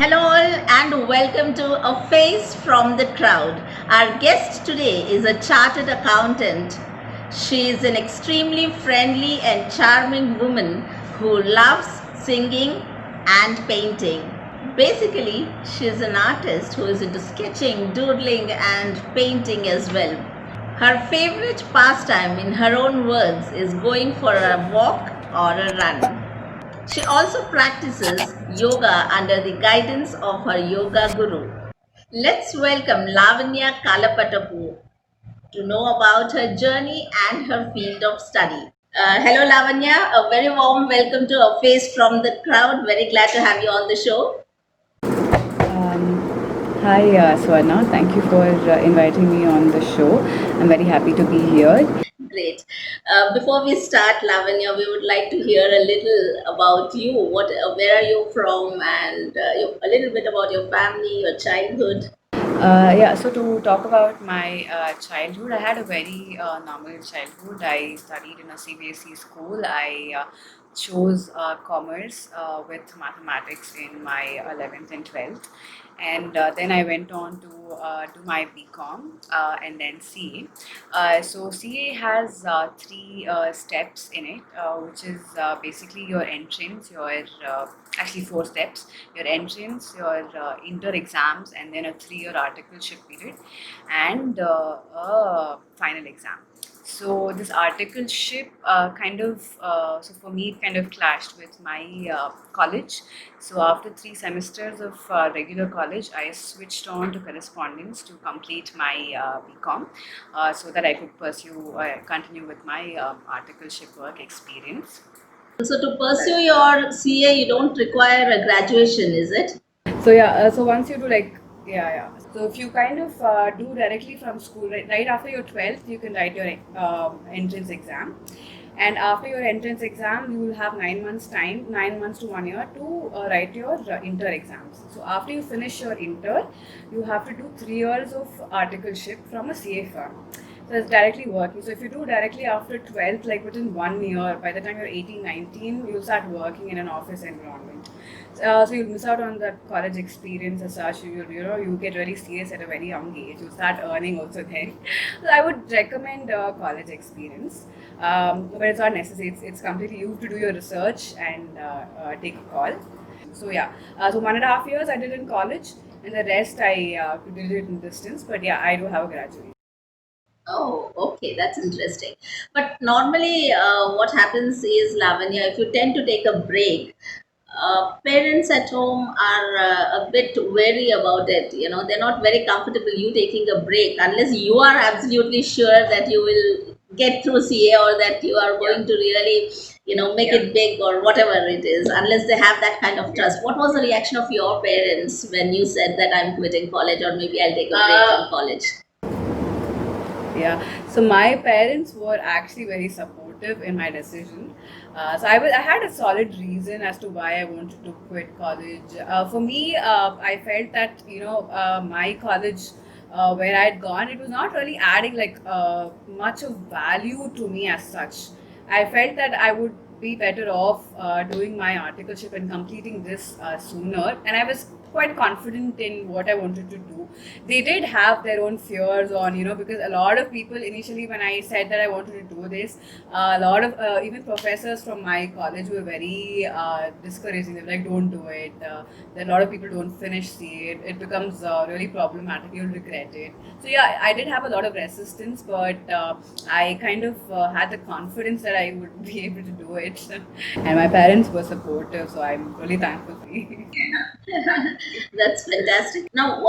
Hello, all, and welcome to A Face from the Crowd. Our guest today is a chartered accountant. She is an extremely friendly and charming woman who loves singing and painting. Basically, she is an artist who is into sketching, doodling, and painting as well. Her favorite pastime, in her own words, is going for a walk or a run. She also practices yoga under the guidance of her yoga guru. Let's welcome Lavanya Kalapatapu to know about her journey and her field of study. Hello, Lavanya. A very warm welcome to A Face from the Crowd. Very glad to have you on the show. Hi, Swarna. Thank you for inviting me on the show. I'm very happy to be here. Great. Before we start, Lavanya, we would like to hear a little about you. Where are you from, and a little bit about your family, your childhood. So to talk about my childhood, I had a very normal childhood. I studied in a CBSE school. I chose commerce with mathematics in my 11th and 12th. And then I went on to do my BCom and then CA. So CA has three steps in it, which is basically your entrance, your actually four steps: your entrance, your inter exams, and then a 3 year articleship period, and a final exam. So this articleship so for me it kind of clashed with my college. So after 3 semesters of regular college, I switched on to correspondence to complete my BCom, so that I could continue with my articleship work experience. So to pursue your CA, you don't require a graduation, is it? So once you do So if you kind of do directly from school, right after your 12th, you can write your entrance exam. And after your entrance exam, you will have 9 months time, 9 months to 1 year to write your inter exams. So after you finish your inter, you have to do 3 years of articleship from a CA firm. So it's directly working. So if you do directly after 12th, like within 1 year, by the time you're 18, 19, you'll start working in an office environment. So you'll miss out on that college experience as such. You get very serious at a very young age. You start earning also then. So I would recommend college experience, but it's not necessary. It's completely you to do your research and take a call. So 1.5 years I did in college, and the rest I did it in distance. But yeah, I do have a graduate. Oh, okay, that's interesting. But normally, what happens is, Lavanya, if you tend to take a break, parents at home are a bit wary about it. You know, they're not very comfortable you taking a break unless you are absolutely sure that you will get through CA or that you are going to really, make it big or whatever it is, unless they have that kind of trust. What was the reaction of your parents when you said that I'm quitting college or maybe I'll take a break from college? Yeah, so my parents were actually very supportive in my decision. I had a solid reason as to why I wanted to quit college. For me, I felt that my college where I had gone, it was not really adding much of value to me as such. I felt that I would be better off doing my articleship and completing this sooner, and I was quite confident in what I wanted to do. They did have their own fears on, because a lot of people initially, when I said that I wanted to do this, a lot of even professors from my college were very discouraging. They're like, don't do it. There are a lot of people don't finish CA. It becomes really problematic. You'll regret it. So yeah, I did have a lot of resistance, but I kind of had the confidence that I would be able to do it. And my parents were supportive, so I'm really thankful for you. That's fantastic. Now,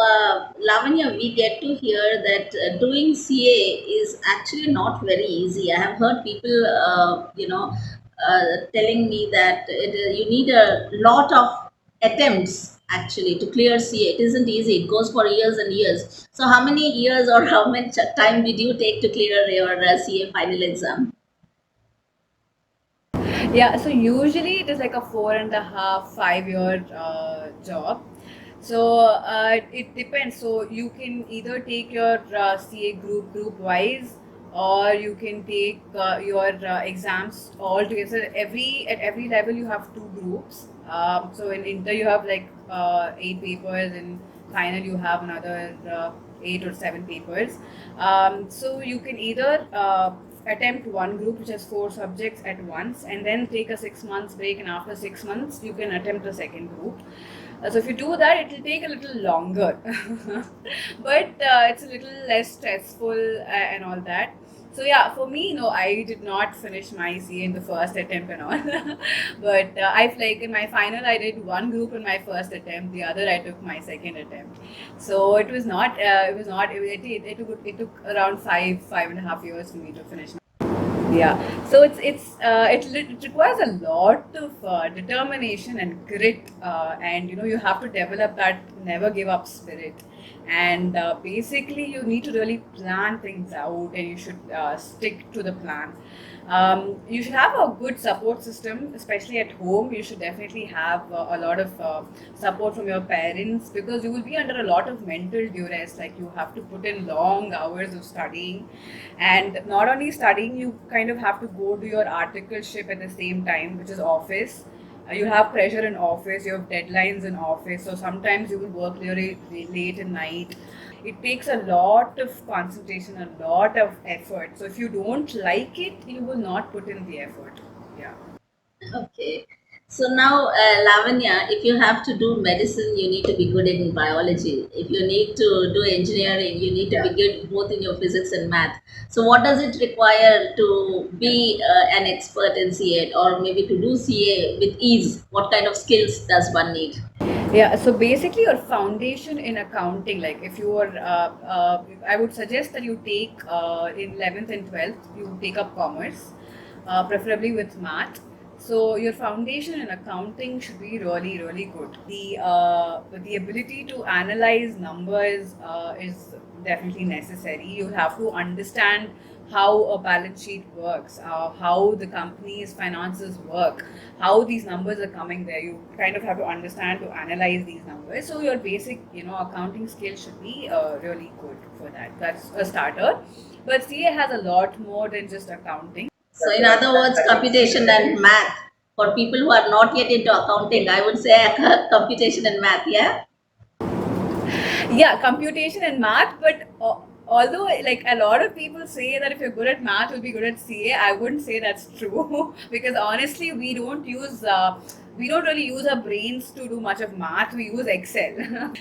Lavanya, we get to hear that doing CA is actually not very easy. I have heard people, telling me that you need a lot of attempts actually to clear CA. It isn't easy. It goes for years and years. So, how many years or how much time did you take to clear your CA final exam? Yeah, so usually it is like a 4.5, 5 year job. So it depends. So you can either take your CA group wise, or you can take your exams all together. So at every level you have two groups. So in inter you have like 8 papers, and final you have another 8 or 7 papers. So you can either attempt one group which has 4 subjects at once, and then take a 6 months break, and after 6 months you can attempt the second group. So if you do that, it will take a little longer, but it's a little less stressful and all that. So yeah, for me, no, I did not finish my CA in the first attempt and all. But I've like in my final, I did one group in my first attempt, the other I took my second attempt. So it was not, it took around 5.5 years for me to finish. Yeah, so it requires a lot of determination and grit, and you have to develop that never give up spirit, and basically you need to really plan things out, and you should stick to the plan. You should have a good support system, especially at home. You should definitely have a lot of support from your parents, because you will be under a lot of mental duress. Like, you have to put in long hours of studying, and not only studying, you kind of have to go to your articleship at the same time, which is office. You have pressure in office, you have deadlines in office, so sometimes you will work really late at night. It takes a lot of concentration, a lot of effort. So if you don't like it, you will not put in the effort. Yeah. Okay. So now, Lavanya, if you have to do medicine, you need to be good in biology. If you need to do engineering, you need to be good both in your physics and math. So, what does it require to be an expert in CA, or maybe to do CA with ease? What kind of skills does one need? Yeah, so basically, your foundation in accounting, like if you are, I would suggest that you take in 11th and 12th, you take up commerce, preferably with math. So your foundation in accounting should be really, really good. The ability to analyze numbers is definitely necessary. You have to understand how a balance sheet works, how the company's finances work, how these numbers are coming there. You kind of have to understand to analyze these numbers. So your basic, accounting skills should be really good for that. That's a starter. But CA has a lot more than just accounting. So, in other words, computation and math. For people who are not yet into accounting, I would say computation and math, yeah? Yeah, computation and math, but although like a lot of people say that if you're good at math you'll be good at CA, I wouldn't say that's true. Because honestly, we don't really use our brains to do much of math. We use Excel.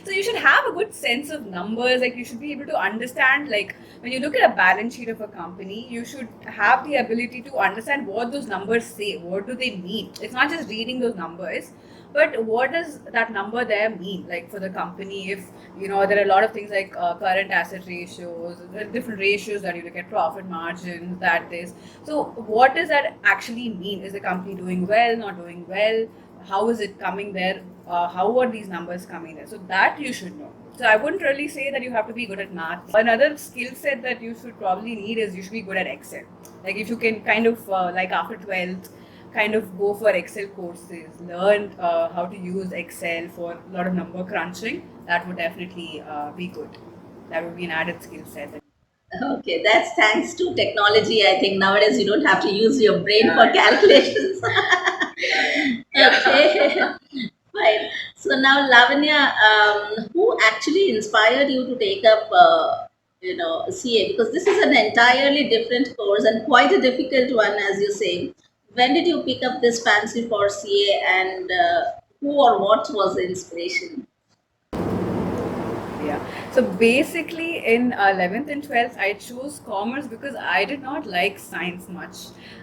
So you should have a good sense of numbers. Like, you should be able to understand, like, when you look at a balance sheet of a company, you should have the ability to understand what those numbers say, what do they mean. It's not just reading those numbers, but what does that number there mean, like, for the company? If there are a lot of things like current asset ratios, there are different ratios that you look at, profit margin, that is. So what does that actually mean? Is the company doing well, not doing well? How is it coming there? How are these numbers coming there? So that you should know. So I wouldn't really say that you have to be good at math. Another skill set that you should probably need is you should be good at Excel. Like, if you can kind of like after 12th, kind of go for Excel courses, learn how to use Excel for a lot of number crunching, that would definitely be good. That would be an added skill set. Okay, that's thanks to technology. I think nowadays you don't have to use your brain for calculations. Okay, fine. So now, Lavanya, who actually inspired you to take up, CA? Because this is an entirely different course and quite a difficult one, as you say. When did you pick up this fancy for CA, and who or what was the inspiration? Yeah. So basically, in 11th and 12th, I chose commerce because I did not like science much.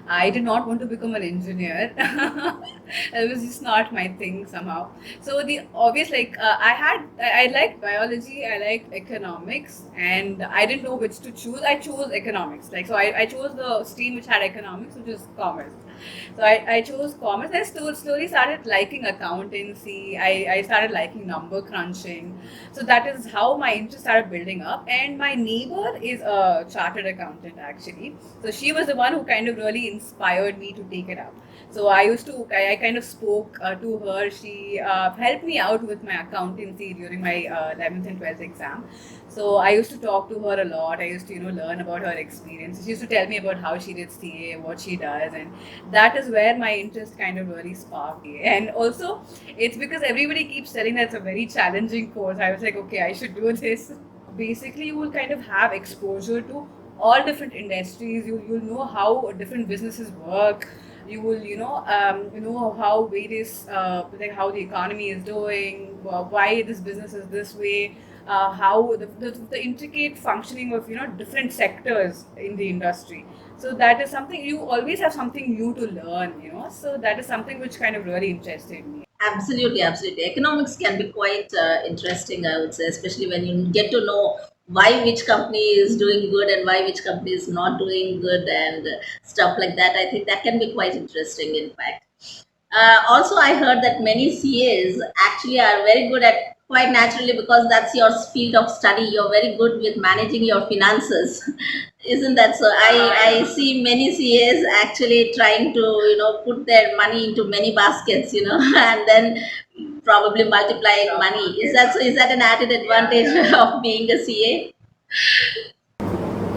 I did not want to become an engineer. It was just not my thing somehow. So the obvious, like, I liked biology, I liked economics, and I didn't know which to choose. I chose economics. Like, so I chose the stream which had economics, which is commerce. So I chose commerce. I slowly started liking accountancy. I started liking number crunching. So that is how my interest started building up. And my neighbor is a chartered accountant, actually. So she was the one who kind of really inspired me to take it up. So I kind of spoke to her. She helped me out with my accountancy during my 11th and 12th exam. So I used to talk to her a lot. I used to, learn about her experience. She used to tell me about how she did CA, what she does, and that is where my interest kind of really sparked. And also, it's because everybody keeps telling that it's a very challenging course. I was like, okay, I should do this. Basically, you will kind of have exposure to all different industries. You'll know how different businesses work. You will know how various like how the economy is doing, why this business is this way, how the intricate functioning of different sectors in the industry. So that is something, you always have something new to learn, so that is something which kind of really interested me. Absolutely, absolutely. Economics can be quite interesting, I would say, especially when you get to know why which company is doing good and why which company is not doing good and stuff like that. I think that can be quite interesting, in fact. Also, I heard that many CAs actually are very good at, quite naturally, because that's your field of study. You're very good with managing your finances, isn't that so? I see many CAs actually trying to put their money into many baskets, and then probably multiplying money. Is that so? Is that an added advantage of being a CA?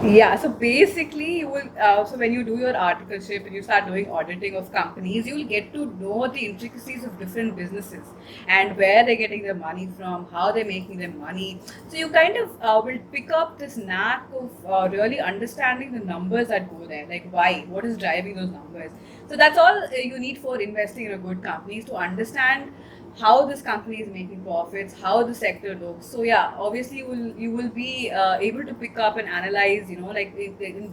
Yeah, so basically, you will. So when you do your articleship and you start doing auditing of companies, you will get to know the intricacies of different businesses and where they're getting their money from, how they're making their money. So you kind of will pick up this knack of really understanding the numbers that go there, like why, what is driving those numbers. So that's all you need for investing in a good company, is to understand how this company is making profits, how the sector looks. So yeah, obviously you will be able to pick up and analyze, like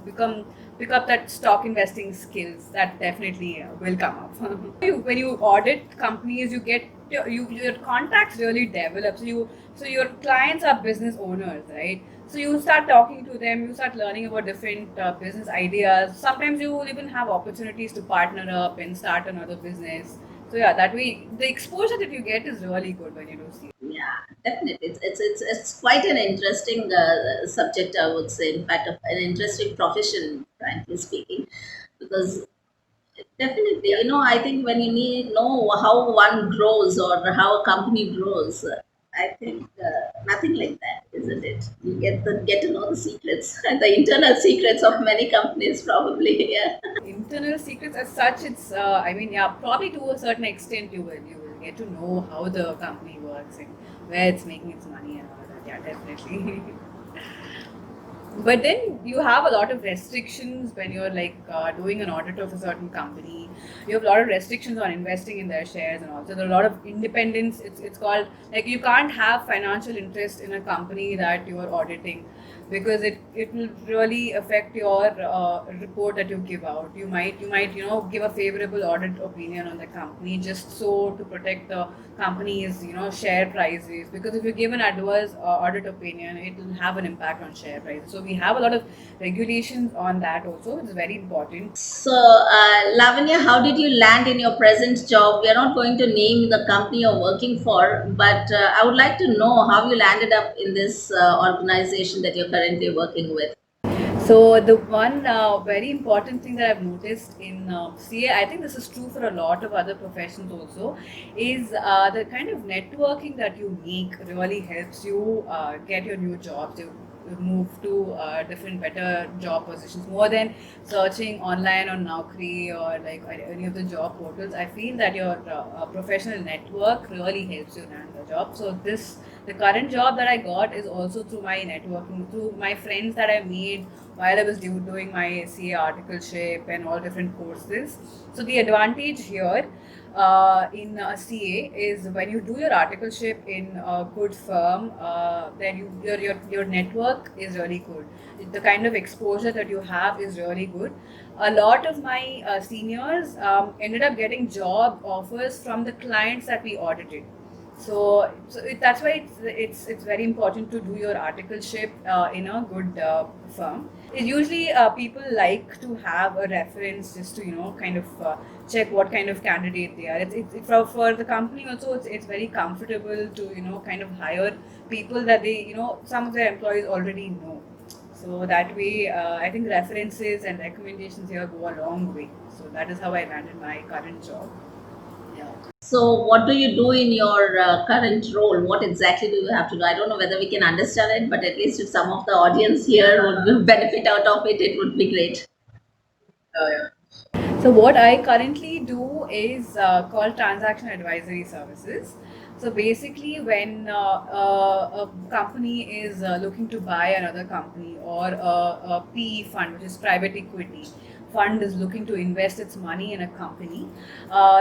become pick up that stock investing skills that definitely will come up. When you audit companies, you get your contacts really develop. So your clients are business owners, right? So you start talking to them, you start learning about different business ideas. Sometimes you will even have opportunities to partner up and start another business. So yeah, that way the exposure that you get is really good when you do see. Yeah, definitely. It's quite an interesting subject, I would say. In fact, an interesting profession, frankly speaking, because definitely, I think when you need know how one grows or how a company grows, I think nothing like that, isn't it? You get to know the secrets and the internal secrets of many companies, probably. Yeah. Internal secrets as such, it's I mean, yeah, probably to a certain extent you will get to know how the company works and where it's making its money and all that. Yeah, definitely. But then you have a lot of restrictions when you're like doing an audit of a certain company. You have a lot of restrictions on investing in their shares and also there's a lot of independence. It's called, like, you can't have financial interest in a company that you are auditing, because it will really affect your report that you give out. You might give a favorable audit opinion on the company just so to protect the company's share prices, because if you give an adverse audit opinion, it will have an impact on share prices. So we have a lot of regulations on that also. It's very important. So, Lavanya, how did you land in your present job? We are not going to name the company you're working for, but I would like to know how you landed up in this organization that you're currently working with. So the one very important thing that I've noticed in CA, I think this is true for a lot of other professions also, is the kind of networking that you make really helps you get your new jobs. You move to different better job positions more than searching online on Naukri or like any of the job portals. I feel that your professional network really helps you land the job. So the current job that I got is also through my networking, through my friends that I made while I was doing my CA articleship and all different courses. So the advantage here in CA is when you do your articleship in a good firm, then your network is really good. The kind of exposure that you have is really good. A lot of my seniors ended up getting job offers from the clients that we audited. That's why it's very important to do your articleship in a good firm. Usually, people like to have a reference just to kind of check what kind of candidate they are. For the company also. It's very comfortable to kind of hire people that they some of their employees already know. So that way, I think references and recommendations here go a long way. So that is how I landed my current job. Yeah. So, what do you do in your current role? What exactly do you have to do? I don't know whether we can understand it, but at least if some of the audience here would benefit out of it, it would be great. So what I currently do is called transaction advisory services. So basically, when a company is looking to buy another company, or a PE fund, which is private equity fund, is looking to invest its money in a company,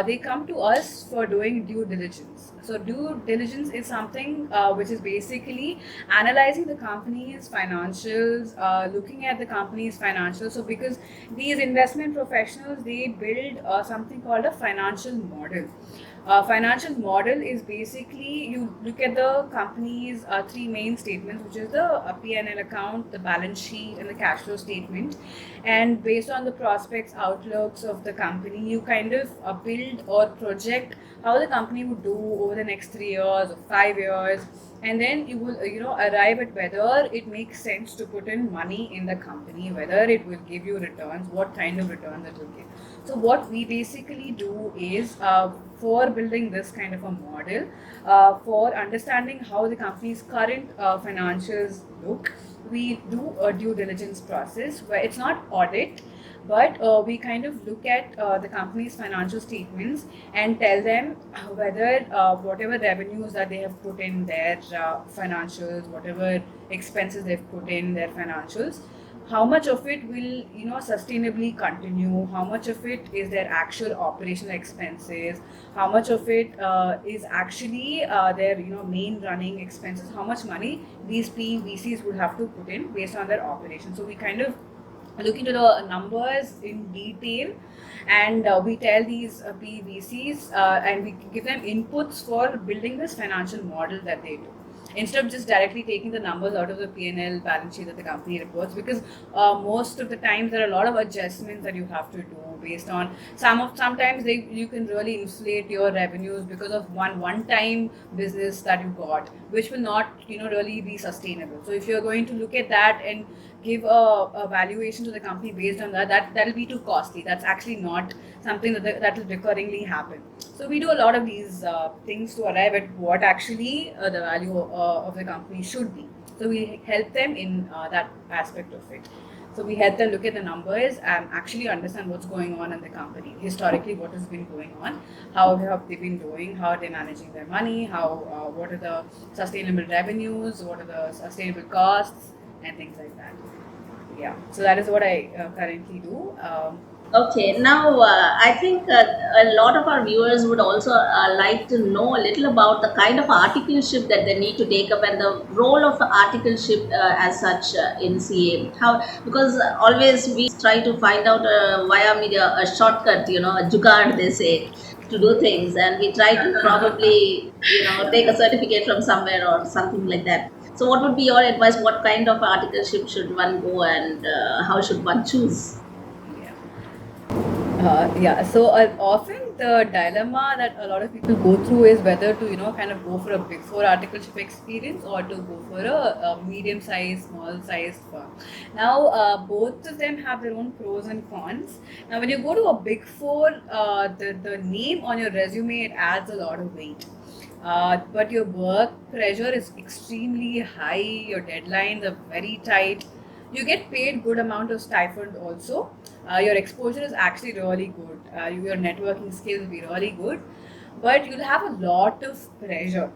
they come to us for doing due diligence. So due diligence is something which is basically analyzing the company's financials, looking at the company's financials. So because these investment professionals, they build something called a financial model. Financial model is basically, you look at the company's three main statements, which is the P&L account, the balance sheet, and the cash flow statement. And based on the prospects, outlooks of the company, you kind of build or project how the company would do over the next 3 years or 5 years, and then you will arrive at whether it makes sense to put in money in the company, whether it will give you returns, what kind of returns it will give. So what we basically do is, for building this kind of a model, for understanding how the company's current financials look, we do a due diligence process where it's not audit, but we kind of look at the company's financial statements and tell them whether whatever revenues that they have put in their financials, whatever expenses they've put in their financials, how much of it will sustainably continue, how much of it is their actual operational expenses, how much of it is actually their main running expenses, how much money these PVCs would have to put in based on their operation. So we kind of look into the numbers in detail, and we tell these PVCs, and we give them inputs for building this financial model that they do, instead of just directly taking the numbers out of the P&L balance sheet that the company reports, because most of the times there are a lot of adjustments that you have to do based on sometimes you can really inflate your revenues because of one time business that you got, which will not really be sustainable. So if you're going to look at that and give a valuation to the company based on that'll be too costly. That's actually not something that will recurringly happen. So we do a lot of these things to arrive at what actually the value of the company should be. So we help them in that aspect of it. So we help them look at the numbers and actually understand what's going on in the company, historically what has been going on, how have they been doing, how are they managing their money, what are the sustainable revenues, what are the sustainable costs, and things like that. Yeah, so that is what I currently do. Okay, now I think a lot of our viewers would also like to know a little about the kind of articleship that they need to take up and the role of articleship as such in CA. How, because always we try to find out via media a shortcut, a jugaad they say, to do things, and we try to probably take a certificate from somewhere or something like that. So, what would be your advice? What kind of articleship should one go, and how should one choose? Yeah. Yeah, so often the dilemma that a lot of people go through is whether to, kind of go for a big four articleship experience or to go for a medium sized, small sized firm. Now, both of them have their own pros and cons. Now, when you go to a big four, the name on your resume, it adds a lot of weight. But your work pressure is extremely high, your deadlines are very tight. You get paid good amount of stipend also. Your exposure is actually really good. Your networking skills will be really good, but you'll have a lot of pressure.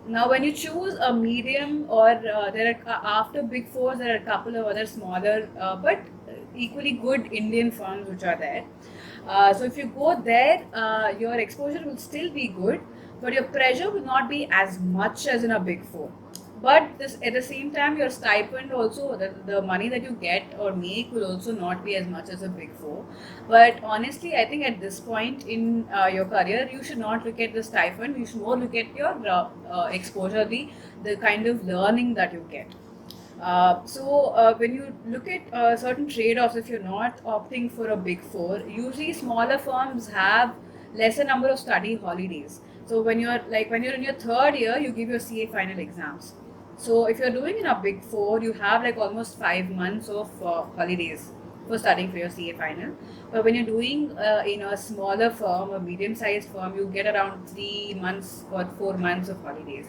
Now, when you choose a medium, or there are after Big Four, there are a couple of other smaller but equally good Indian firms which are there. So if you go there, your exposure will still be good, but your pressure will not be as much as in a Big Four. But this, at the same time, your stipend also, the money that you get or make will also not be as much as a Big Four. But honestly, I think at this point in your career, you should not look at the stipend. You should more look at your exposure, the kind of learning that you get. So when you look at certain trade-offs, if you're not opting for a Big Four, usually smaller firms have lesser number of study holidays. So when you're in your third year, you give your CA final exams. So if you're doing in a big four, you have like almost 5 months of holidays for studying for your CA final. But when you're doing in a smaller firm, a medium-sized firm, you get around 3 months or 4 months of holidays.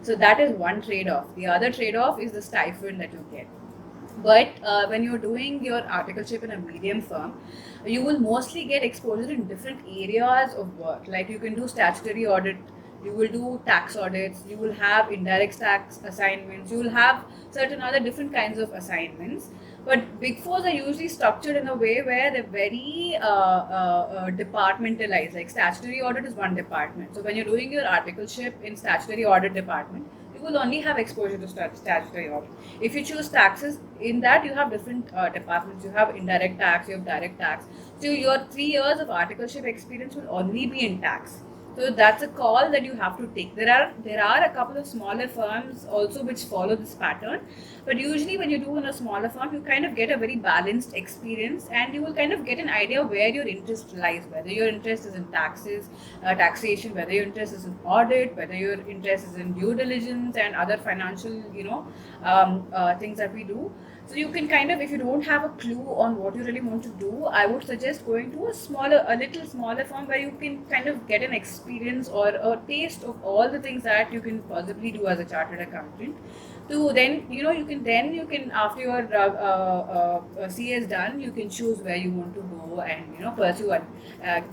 So that is one trade-off. The other trade-off is the stipend that you get. But when you're doing your articleship in a medium firm, you will mostly get exposure in different areas of work. Like you can do statutory audit, you will do tax audits, you will have indirect tax assignments, you will have certain other different kinds of assignments. But big fours are usually structured in a way where they're very departmentalized. Like statutory audit is one department. So when you're doing your articleship in statutory audit department, you will only have exposure to statutory audit. If you choose taxes, in that you have different departments. You have indirect tax, you have direct tax. So your 3 years of articleship experience will only be in tax. So that's a call that you have to take. There are a couple of smaller firms also which follow this pattern, but usually when you do in a smaller firm, you kind of get a very balanced experience, and you will kind of get an idea where your interest lies. Whether your interest is in taxes, taxation, whether your interest is in audit, whether your interest is in due diligence and other financial, things that we do. So you can kind of, if you don't have a clue on what you really want to do, I would suggest going to a little smaller firm where you can kind of get an experience or a taste of all the things that you can possibly do as a chartered accountant. To then, you can after your CA is done, you can choose where you want to go and pursue and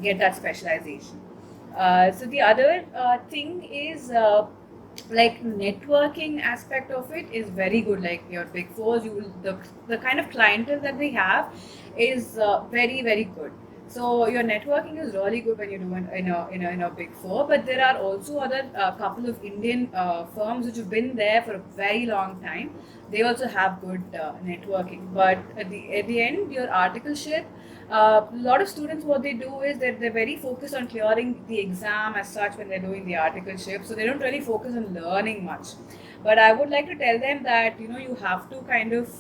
get that specialization. So the other thing is. Like networking aspect of it is very good. Like your big fours, you will the kind of clientele that they have is very very good. So your networking is really good when you do in a big four. But there are also other couple of Indian firms which have been there for a very long time. They also have good networking. But at the end, your articleship. A lot of students, what they do is that they're very focused on clearing the exam as such when they're doing the articleship, so they don't really focus on learning much. But I would like to tell them that you have to kind of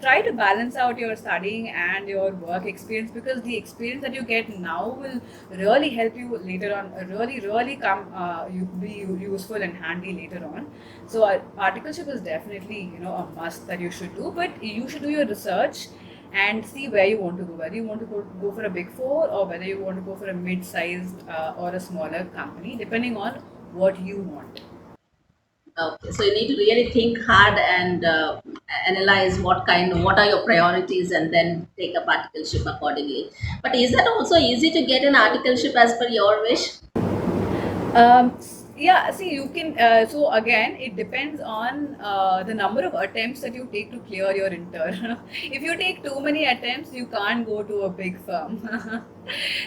try to balance out your studying and your work experience, because the experience that you get now will really help you later on. Really come you be useful and handy later on. So articleship is definitely a must that you should do, but you should do your research and see where you want to go, whether you want to go for a big four or whether you want to go for a mid-sized or a smaller company, depending on what you want. Okay, so you need to really think hard and analyze what are your priorities, and then take up articleship accordingly. But is that also easy to get an articleship as per your wish? Yeah, see, you can. So again, it depends on the number of attempts that you take to clear your intern. If you take too many attempts, you can't go to a big firm.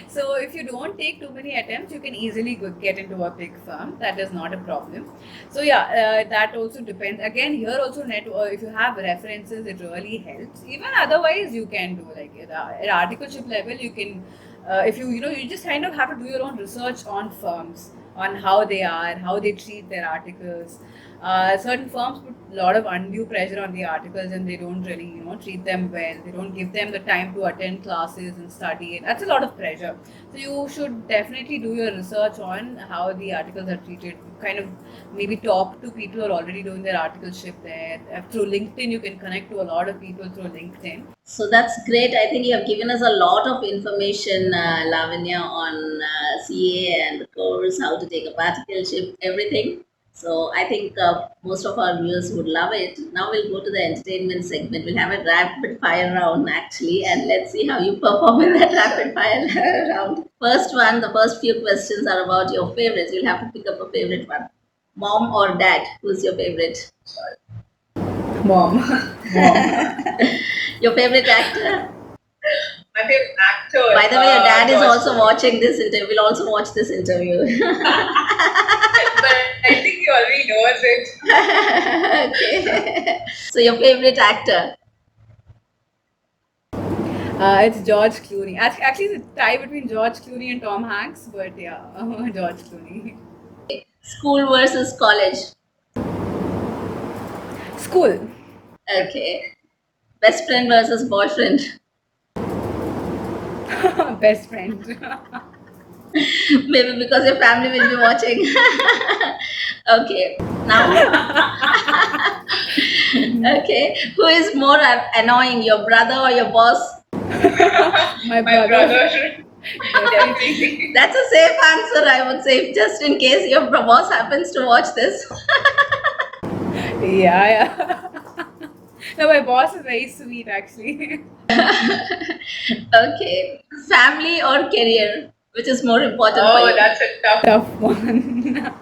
So if you don't take too many attempts, you can easily get into a big firm. That is not a problem. So yeah, that also depends. Again, here also if you have references, it really helps. Even otherwise, you can do like at articleship level, you can. If you just kind of have to do your own research on firms, on how they are, how they treat their articles. Certain firms put a lot of undue pressure on the articles, and they don't really treat them well. They don't give them the time to attend classes and study. That's a lot of pressure. So you should definitely do your research on how the articles are treated. Kind of maybe talk to people who are already doing their articleship there. Through LinkedIn, you can connect to a lot of people through LinkedIn. So that's great. I think you have given us a lot of information, Lavanya, on CA and the course, how to take a articleship, everything. So I think most of our viewers would love it. Now we'll go to the entertainment segment. We'll have a rapid fire round actually, and let's see how you perform in that rapid fire round. First one, the first few questions are about your favorites. You'll have to pick up a favorite one. Mom or dad? Who's your favorite? Mom. Your favorite actor? My favorite actor. By the way, your dad is George also Clooney. watching this interview. Will also watch this interview. But I think he already knows it. Okay. So your favorite actor? It's George Clooney. Actually, it's a tie between George Clooney and Tom Hanks, but yeah, George Clooney. School versus college. School. Okay. Best friend versus boyfriend. Best friend. Maybe because your family will be watching. Okay. Now Okay. Who is more annoying, your brother or your boss? My My brother. brother. Definitely. That's a safe answer, I would say, just in case your boss happens to watch this. Yeah, yeah. No, my boss is very sweet actually. Okay. Family or career? Which is more important for Oh, you? that's a tough. Tough one.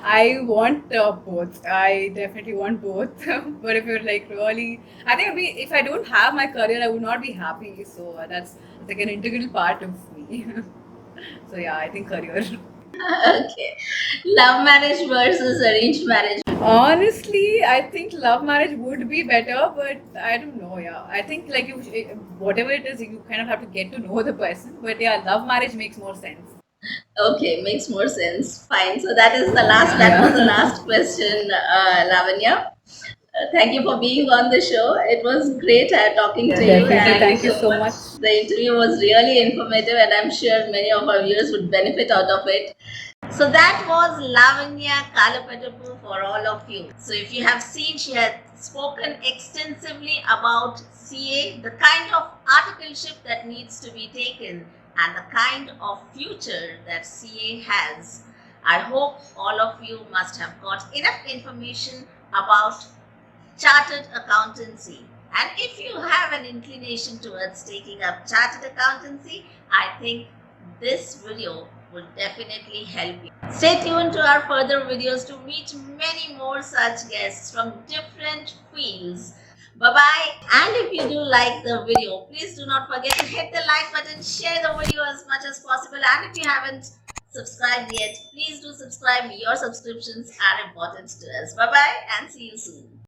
I want both. I definitely want both. But if you're like really, I think if I don't have my career, I would not be happy. So that's like an integral part of me. So yeah, I think career. Okay. Love marriage versus arranged marriage. Honestly, I think love marriage would be better, but I don't know. Yeah, I think like whatever it is, you kind of have to get to know the person. But yeah, love marriage makes more sense. Okay, makes more sense. Fine. So that is the last. That was the Yeah. last question, Lavanya. Thank you for being on the show. It was great talking to you, Definitely. Thank you and Thank you so so much. much. the interview was really informative, and I'm sure many of our viewers would benefit out of it. So that was Lavanya Kalapatapu for all of you. So if you have seen, she had spoken extensively about CA, the kind of articleship that needs to be taken, and the kind of future that CA has. I hope all of you must have got enough information about chartered accountancy. And if you have an inclination towards taking up chartered accountancy, I think this video will definitely help you. Stay tuned to our further videos to meet many more such guests from different fields. Bye bye. And if you do like the video, please do not forget to hit the like button, share the video as much as possible. And if you haven't subscribed yet, please do subscribe. Your subscriptions are important to us. Bye bye and see you soon.